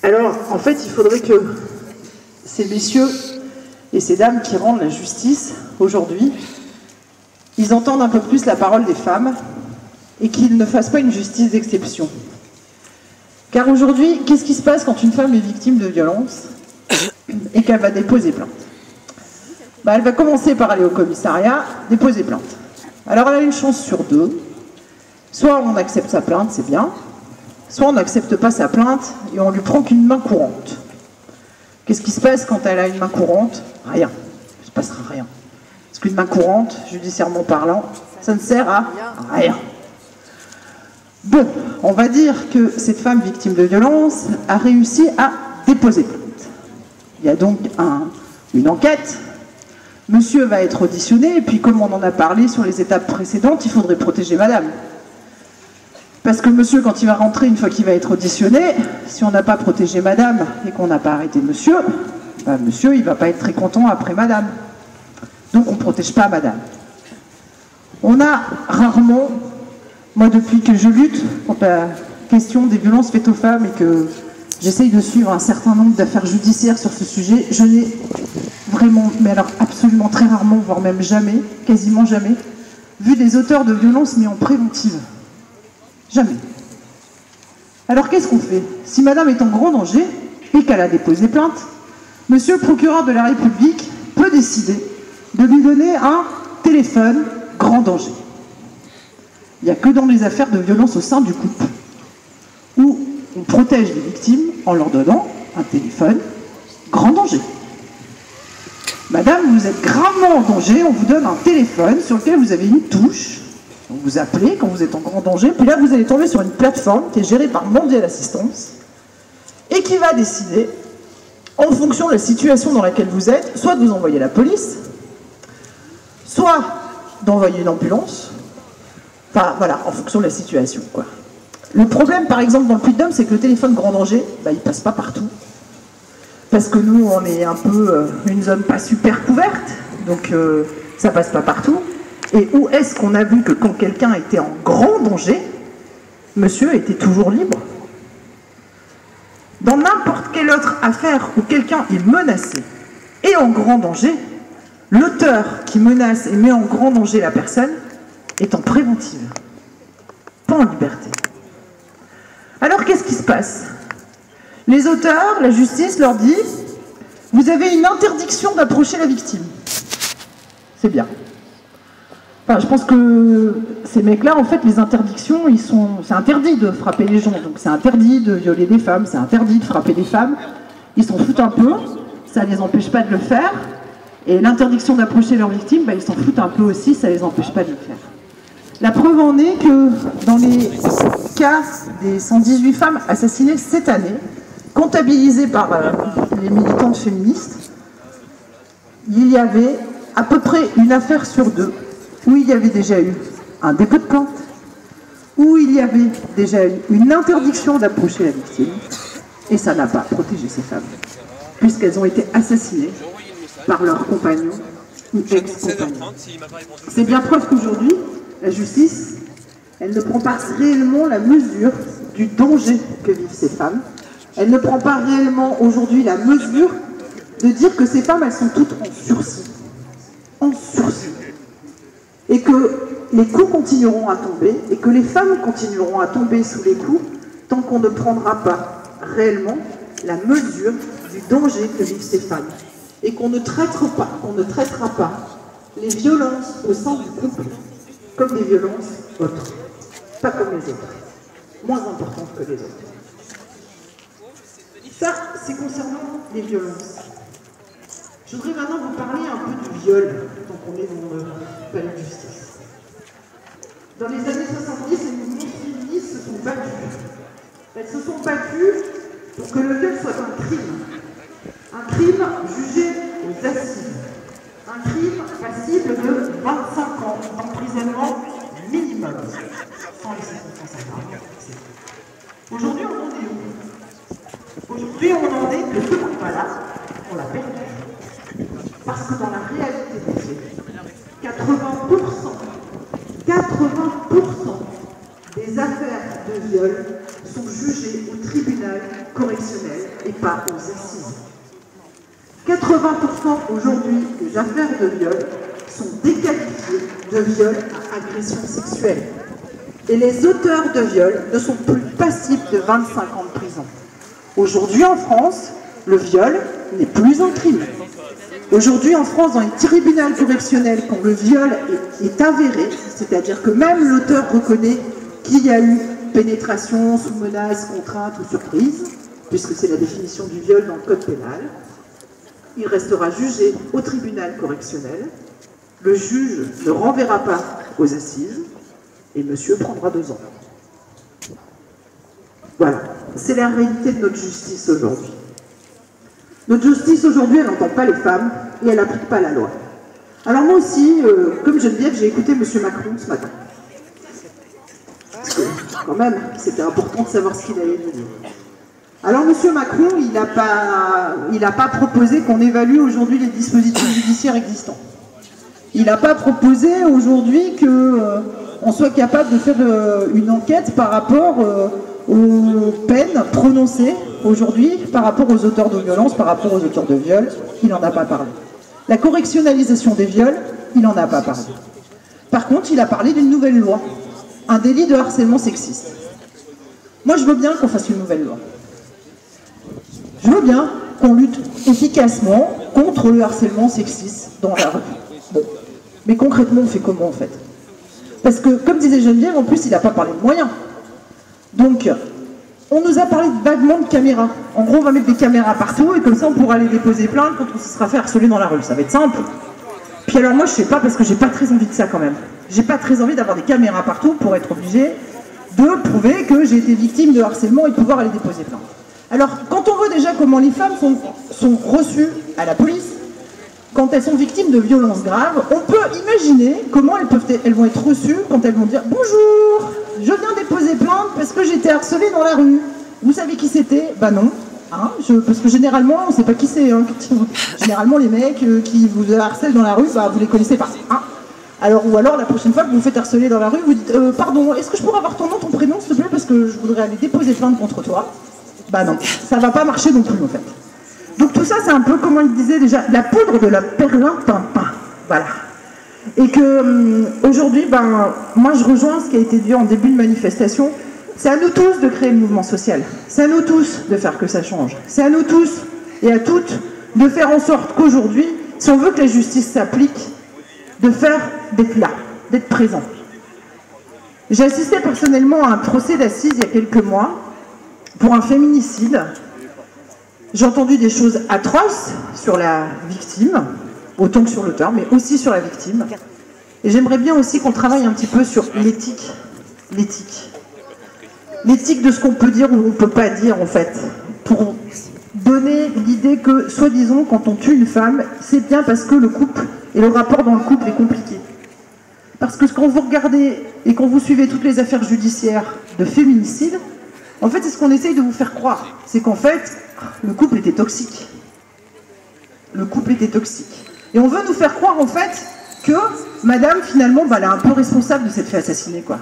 Alors, en fait, il faudrait que ces messieurs et ces dames qui rendent la justice aujourd'hui, ils entendent un peu plus la parole des femmes et qu'ils ne fassent pas une justice d'exception. Car aujourd'hui, qu'est-ce qui se passe quand une femme est victime de violence et qu'elle va déposer plainte? Elle va commencer par aller au commissariat, déposer plainte. Alors elle a une chance sur deux. Soit on accepte sa plainte, c'est bien, soit on n'accepte pas sa plainte et on lui prend qu'une main courante. Qu'est-ce qui se passe quand elle a une main courante? Rien. Il ne se passera rien. Parce qu'une main courante, judiciairement parlant, ça ne sert à rien. Bon, on va dire que cette femme victime de violence a réussi à déposer plainte. Il y a donc une enquête. Monsieur va être auditionné, et puis comme on en a parlé sur les étapes précédentes, il faudrait protéger madame. Parce que monsieur, quand il va rentrer, une fois qu'il va être auditionné, si on n'a pas protégé madame et qu'on n'a pas arrêté monsieur, monsieur, il ne va pas être très content après madame. Donc on ne protège pas madame. On a rarement, moi depuis que je lutte contre la question des violences faites aux femmes et que j'essaye de suivre un certain nombre d'affaires judiciaires sur ce sujet, je n'ai vraiment, mais alors absolument très rarement, voire même jamais, quasiment jamais, vu des auteurs de violences mis en préventive. Jamais. Alors qu'est-ce qu'on fait? Si madame est en grand danger et qu'elle a déposé plainte, monsieur le procureur de la République peut décider de lui donner un téléphone grand danger. Il n'y a que dans les affaires de violence au sein du couple où on protège les victimes en leur donnant un téléphone grand danger. Madame, vous êtes gravement en danger, on vous donne un téléphone sur lequel vous avez une touche. Donc vous appelez quand vous êtes en grand danger, puis là vous allez tomber sur une plateforme qui est gérée par Mondial Assistance et qui va décider, en fonction de la situation dans laquelle vous êtes, soit de vous envoyer la police, soit d'envoyer une ambulance, enfin voilà, en fonction de la situation, quoi. Le problème, par exemple, dans le Puy-de-Dôme, c'est que le téléphone grand danger, il passe pas partout. Parce que nous, on est un peu une zone pas super couverte, donc ça passe pas partout. Et où est-ce qu'on a vu que quand quelqu'un était en grand danger, monsieur était toujours libre? Dans n'importe quelle autre affaire où quelqu'un est menacé et en grand danger, l'auteur qui menace et met en grand danger la personne est en préventive, pas en liberté. Alors qu'est-ce qui se passe? Les auteurs, la justice leur dit « Vous avez une interdiction d'approcher la victime ». C'est bien. Enfin, je pense que ces mecs-là, en fait, les interdictions, c'est interdit de frapper les gens. Donc c'est interdit de violer des femmes, c'est interdit de frapper des femmes. Ils s'en foutent un peu, ça ne les empêche pas de le faire. Et l'interdiction d'approcher leurs victimes, ils s'en foutent un peu aussi, ça ne les empêche pas de le faire. La preuve en est que dans les cas des 118 femmes assassinées cette année, comptabilisées par les militantes féministes, il y avait à peu près une affaire sur deux où il y avait déjà eu un dépôt de plainte, où il y avait déjà eu une interdiction d'approcher la victime, et ça n'a pas protégé ces femmes, puisqu'elles ont été assassinées par leurs compagnons ou ex-compagnons. C'est bien preuve qu'aujourd'hui, la justice, elle ne prend pas réellement la mesure du danger que vivent ces femmes. Elle ne prend pas réellement aujourd'hui la mesure de dire que ces femmes, elles sont toutes en sursis. En sursis. Et que les coups continueront à tomber, et que les femmes continueront à tomber sous les coups, tant qu'on ne prendra pas réellement la mesure du danger que vivent ces femmes. Et qu'on ne traitera pas les violences au sein du couple comme des violences autres. Pas comme les autres. Moins importantes que les autres. Ça, c'est concernant les violences. Je voudrais maintenant vous parler un peu du viol, tant qu'on est dans le palais de justice. Dans les années 70, les mouvements féministes se sont battus. Elles se sont battues pour que le viol soit un crime. Un crime jugé aux assises. Un crime passible de 25 ans d'emprisonnement minimum, sans les circonstances aggravantes, etc. Aujourd'hui, on en est où? Aujourd'hui, on en est que ce combat-là, on l'a perdu. Parce que dans la réalité des faits, 80% des affaires de viol sont jugées au tribunal comme correctionnelle et pas aux assises. 80% aujourd'hui des affaires de viol sont déqualifiées de viol à agression sexuelle. Et les auteurs de viol ne sont plus passibles de 25 ans de prison. Aujourd'hui en France, le viol n'est plus un crime. Aujourd'hui en France, dans les tribunaux correctionnels, quand le viol est avéré, c'est-à-dire que même l'auteur reconnaît qu'il y a eu pénétration sous menace, contrainte ou surprise, puisque c'est la définition du viol dans le code pénal, il restera jugé au tribunal correctionnel, le juge ne renverra pas aux assises, et monsieur prendra 2 ans. Voilà, c'est la réalité de notre justice aujourd'hui. Notre justice aujourd'hui, elle n'entend pas les femmes et elle n'applique pas la loi. Alors moi aussi, comme Geneviève, j'ai écouté monsieur Macron ce matin. Parce que, quand même, c'était important de savoir ce qu'il allait nous dire. Alors monsieur Macron, il n'a pas proposé qu'on évalue aujourd'hui les dispositifs judiciaires existants. Il n'a pas proposé aujourd'hui qu'on soit capable de faire une enquête par rapport aux peines prononcées aujourd'hui par rapport aux auteurs de violences, par rapport aux auteurs de viols. Il n'en a pas parlé. La correctionnalisation des viols, il n'en a pas parlé. Par contre, il a parlé d'une nouvelle loi, un délit de harcèlement sexiste. Moi, je veux bien qu'on fasse une nouvelle loi. Je veux bien qu'on lutte efficacement contre le harcèlement sexiste dans la rue. Bon. Mais concrètement, on fait comment en fait? Parce que, comme disait Geneviève, en plus, il n'a pas parlé de moyens. Donc, on nous a parlé vaguement de caméras. En gros, on va mettre des caméras partout et comme ça, on pourra aller déposer plainte quand on se sera fait harceler dans la rue. Ça va être simple. Puis alors moi, je sais pas parce que j'ai pas très envie de ça quand même. J'ai pas très envie d'avoir des caméras partout pour être obligé de prouver que j'ai été victime de harcèlement et de pouvoir aller déposer plainte. Alors, quand on voit déjà comment les femmes sont reçues à la police, quand elles sont victimes de violences graves, on peut imaginer comment elles vont être reçues quand elles vont dire « Bonjour, je viens déposer plainte parce que j'étais harcelée dans la rue. Vous savez qui c'était ?» Bah non, hein, parce que généralement, on ne sait pas qui c'est. Hein. Généralement, les mecs qui vous harcèlent dans la rue, bah, vous les connaissez pas. Hein. Ou alors, la prochaine fois que vous vous faites harceler dans la rue, vous dites « Pardon, est-ce que je pourrais avoir ton nom, ton prénom, s'il te plaît, parce que je voudrais aller déposer plainte contre toi ?» Bah non, ça va pas marcher non plus en fait. Donc tout ça, c'est un peu, comment il disait déjà, la poudre de la perlimpinpin. Voilà. Et que aujourd'hui, ben, moi je rejoins ce qui a été dit en début de manifestation. C'est à nous tous de créer le mouvement social. C'est à nous tous de faire que ça change. C'est à nous tous et à toutes de faire en sorte qu'aujourd'hui, si on veut que la justice s'applique, d'être là, d'être présent. J'ai assisté personnellement à un procès d'assises il y a quelques mois pour un féminicide. J'ai entendu des choses atroces sur la victime, autant que sur l'auteur, mais aussi sur la victime. Et j'aimerais bien aussi qu'on travaille un petit peu sur l'éthique. L'éthique de ce qu'on peut dire ou on ne peut pas dire, en fait. Pour donner l'idée que, soi-disant, quand on tue une femme, c'est bien parce que le couple et le rapport dans le couple est compliqué. Parce que quand vous regardez et quand vous suivez toutes les affaires judiciaires de féminicide, en fait, c'est ce qu'on essaye de vous faire croire. C'est qu'en fait, le couple était toxique. Le couple était toxique. Et on veut nous faire croire, en fait, que madame, finalement, bah, elle est un peu responsable de s'être fait assassiner, quoi.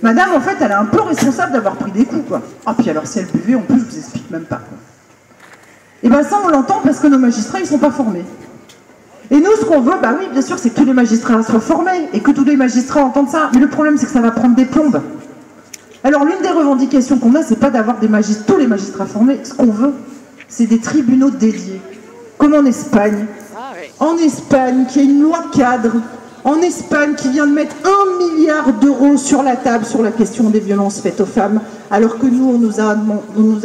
Madame, en fait, elle est un peu responsable d'avoir pris des coups, quoi. Ah, puis alors, si elle buvait, en plus, je vous explique même pas, quoi. Et bien ça, on l'entend parce que nos magistrats, ils sont pas formés. Et nous, ce qu'on veut, bah oui, bien sûr, c'est que tous les magistrats soient formés et que tous les magistrats entendent ça. Mais le problème, c'est que ça va prendre des plombes. Alors l'une des revendications qu'on a, c'est pas d'avoir tous les magistrats formés. Ce qu'on veut, c'est des tribunaux dédiés. Comme en Espagne. En Espagne, qui a une loi cadre. En Espagne, qui vient de mettre 1 milliard d'euros sur la table sur la question des violences faites aux femmes. Alors que nous, on nous a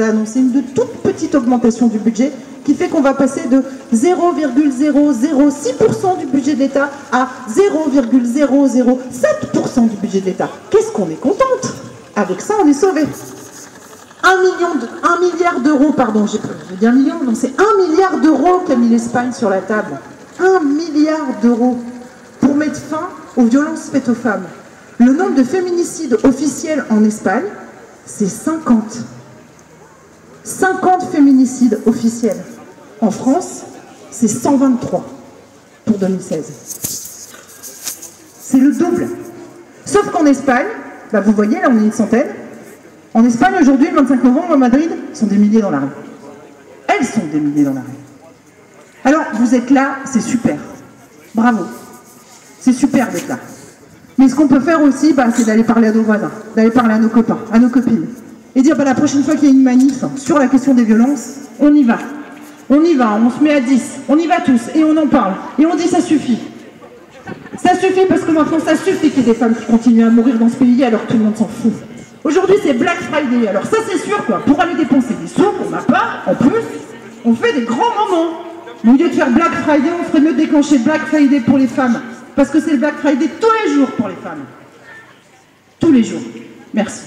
annoncé une toute petite augmentation du budget qui fait qu'on va passer de 0,006% du budget de l'État à 0,007% du budget de l'État. Qu'est-ce qu'on est contente! Avec ça, on est sauvé. 1 milliard d'euros, pardon, j'ai dit 1 million, non, c'est 1 milliard d'euros qu'a mis l'Espagne sur la table. 1 milliard d'euros pour mettre fin aux violences faites aux femmes. Le nombre de féminicides officiels en Espagne, c'est 50. 50 féminicides officiels. En France, c'est 123 pour 2016. C'est le double. Sauf qu'en Espagne, bah vous voyez, là on est une centaine, En Espagne, aujourd'hui, le 25 novembre, à Madrid, ils sont des milliers dans la rue. Elles sont des milliers dans la rue. Alors, vous êtes là, c'est super. Bravo. C'est super d'être là. Mais ce qu'on peut faire aussi, c'est d'aller parler à nos voisins, d'aller parler à nos copains, à nos copines. Et dire, la prochaine fois qu'il y a une manif sur la question des violences, on y va. On y va, on se met à 10, on y va tous, et on en parle. Et on dit, ça suffit. Ça suffit parce que maintenant, ça suffit qu'il y ait des femmes qui continuent à mourir dans ce pays alors que tout le monde s'en fout. Aujourd'hui, c'est Black Friday. Alors ça, c'est sûr, quoi. Pour aller dépenser des sous qu'on n'a pas, en plus, on fait des grands moments. Mais au lieu de faire Black Friday, on ferait mieux de déclencher Black Friday pour les femmes. Parce que c'est le Black Friday tous les jours pour les femmes. Tous les jours. Merci.